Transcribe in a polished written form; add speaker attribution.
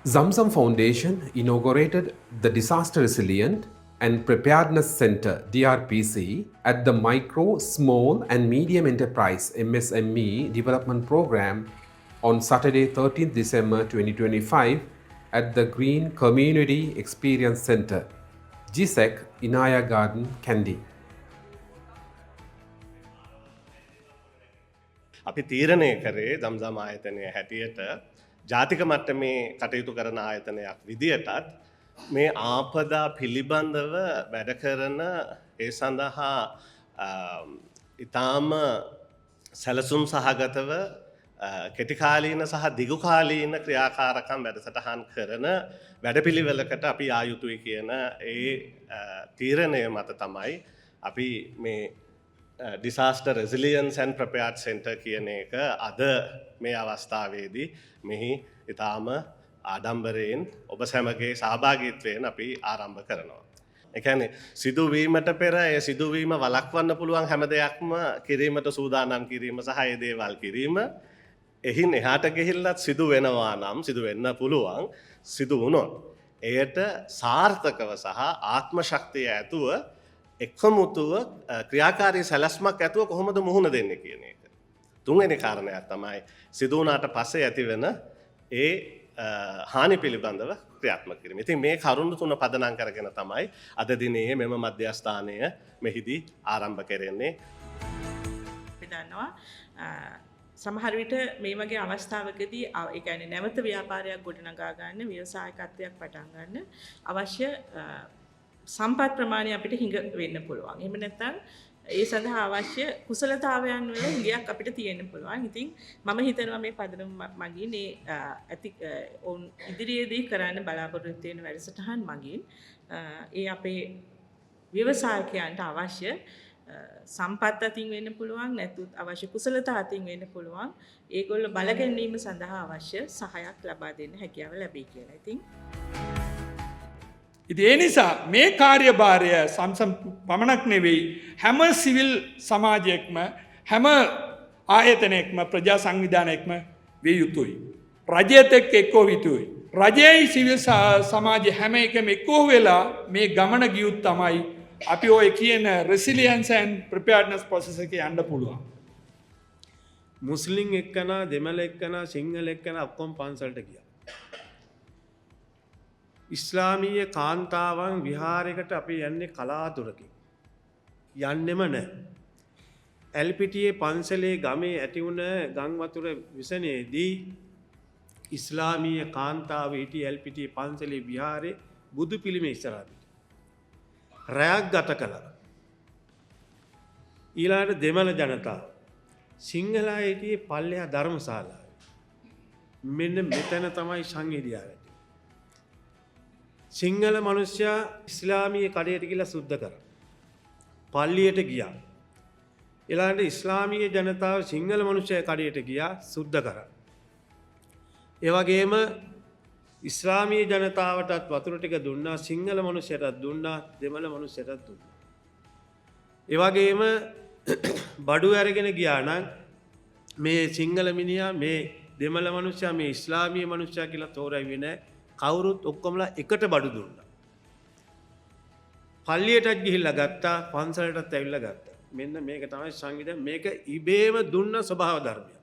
Speaker 1: Zamzam Foundation inaugurated the Disaster Resilient and Preparedness Center DRPC at the Micro, Small and Medium Enterprise MSME Development Program on Saturday 13th December 2025 at the Green Community Experience Center, GSEC, Inaya Garden, Kandy.
Speaker 2: අපි තීරණය කරේ දම්දම් ආයතනය හැටියට ජාතික මට්ටමේ කටයුතු කරන ආයතනයක් විදියටත් මේ ආපදා පිළිබඳව වැඩ කරන ඒ සඳහා ඉතාම සැලසුම් සහගතව කෙටිකාලීන සහ දිගුකාලීන ක්‍රියාකාරකම් වැඩසටහන් කරන වැඩපිළිවෙලකට අපි ආ යුතුයි කියන ඒ තීරණය මත තමයි අපි මේ Disaster Resilience and Prepared Center කියන එක අද මේ අවස්ථාවේදී මෙහි ඊටාම ආඩම්බරයෙන් ඔබ සැමගේ සහභාගීත්වයෙන් අපි ආරම්භ කරනවා. ඒ කියන්නේ සිදුවීමට පෙර ඒ සිදුවීම වළක්වන්න පුළුවන් හැම දෙයක්ම කිරීමට සූදානම් කිරීම සහ ඒ දේවල් කිරීම එහින් එහාට ගිහිල්ලත් සිදු වෙනවා නම් සිදු වෙන්න පුළුවන් සිදු වුණොත් එයට සාර්ථකව සහ ආත්ම ශක්තිය ඇතුව එක්කමුතුව ක්‍රියාකාරී සැලැස්මක් ඇතුව කොහොමද මුහුණ දෙන්නේ කියන එක. තුන්වෙනි කාරණයක් තමයි සිදු වුණාට පස්සේ ඇතිවෙන ඒ හානි පිළිබඳව ක්‍රියාත්මක කිරීම. ඉතින් මේ කරුණු තුන පදනම් කරගෙන තමයි අද දිනේ මෙම මධ්‍යස්ථානය මෙහිදී ආරම්භ කරන්නේ.
Speaker 3: අපි දන්නවා සමහර විට මේ වගේ අවස්ථාවකදී ඒ කියන්නේ නැවත ව්‍යාපාරයක් ගොඩනගා ගන්න, ව්‍යවසායකත්වයක් පටන් ගන්න අවශ්‍ය සම්පත් ප්‍රමාණය අපිට හිඟ වෙන්න පුළුවන්. එහෙම නැත්නම් ඒ සඳහා අවශ්‍ය කුසලතාවයන් වල හිඟයක් අපිට තියෙන්න පුළුවන්. ඉතින් මම හිතනවා මේ පදනම මගින් ඔවුන් ඉදිරියේදී කරන්න බලාපොරොත්තු වෙන වැඩසටහන් මගින් ඒ අපේ ව්‍යවසායකයන්ට අවශ්‍ය සම්පත් අතින් වෙන්න පුළුවන්, නැත්නම් අවශ්‍ය කුසලතා අතින් වෙන්න පුළුවන්. ඒගොල්ලෝ බල ගැනීම සඳහා අවශ්‍ය සහායක් ලබා දෙන්න හැකියාව ලැබෙයි කියලා. ඉතින්
Speaker 4: ඉතින් ඒ නිසා මේ කාර්යභාරය සම්සම් පමණක් නෙවෙයි හැම සිවිල් සමාජයක්ම හැම ආයතනයක්ම ප්‍රජා සංවිධානයක්ම විය යුතුයි. රජයත් එක්ක එක්කෝ යුතුයි. රජයයි සිවිල් සමාජය හැම එකම එක්කෝ වෙලා මේ ගමන ගියුත් තමයි අපි ඔය කියන resilience and preparedness process එකේ යන්න පුළුවන්.
Speaker 5: මුස්ලිම් එක්කනා, දෙමළ එක්කනා, සිංහල එක්කනා ඔක්කොම පන්සලට ගියා. ඉස්ලාමීය කාන්තාවන් විහාරයකට අපි යන්නේ කලාතුරකින්. යන්නෙම නැහැ. ඇල්පිටියේ පන්සලේ ගමේ ඇති වුණ ගම් වතුර විසනේදී ඉස්ලාමීය කාන්තාව හිටිය ඇල්පිටියේ පන්සලේ විහාරේ බුදු පිළිමේ ඉස්සරහට. රැයක් ගත කළා. ඊළඟට දෙමළ ජනතාව සිංහල අය හිටියේ පල්ලෙහා ධර්මශාලාවේ. මෙන්න මෙතන තමයි සංහිඳියාව. සිංහල මනුෂ්‍යයා ඉස්ලාමීය කඩයට ගිහිල්ලා සුද්ධ කරා. පල්ලියට ගියා. ඊළඟට ඉස්ලාමීය ජනතාව සිංහල මනුෂ්‍යයා කඩයට ගියා සුද්ධ කරා. ඒ වගේම ඉස්ලාමීය ජනතාවටත් වතුර ටික දුන්නා, සිංහල මනුෂ්‍යයටත් දුන්නා, දෙමළ මනුෂ්‍යයටත් දුන්නා. ඒ වගේම බඩු අරගෙන ගියා නම් මේ සිංහල මිනිහා, මේ දෙමළ මනුෂ්‍යයා, මේ ඉස්ලාමීය මනුෂ්‍යයා කියලා තෝරන්නේ නැහැ. කවුරුත් ඔක්කොමලා එකට බඩු දුන්නා. පල්ලියටත් ගිහිල්ලා ගත්තා, පන්සලටත් ඇවිල්ලා ගත්තා. මෙන්න මේක තමයි සංවිධානය. මේක ඉබේම දුන්න ස්වභාව ධර්මයක්.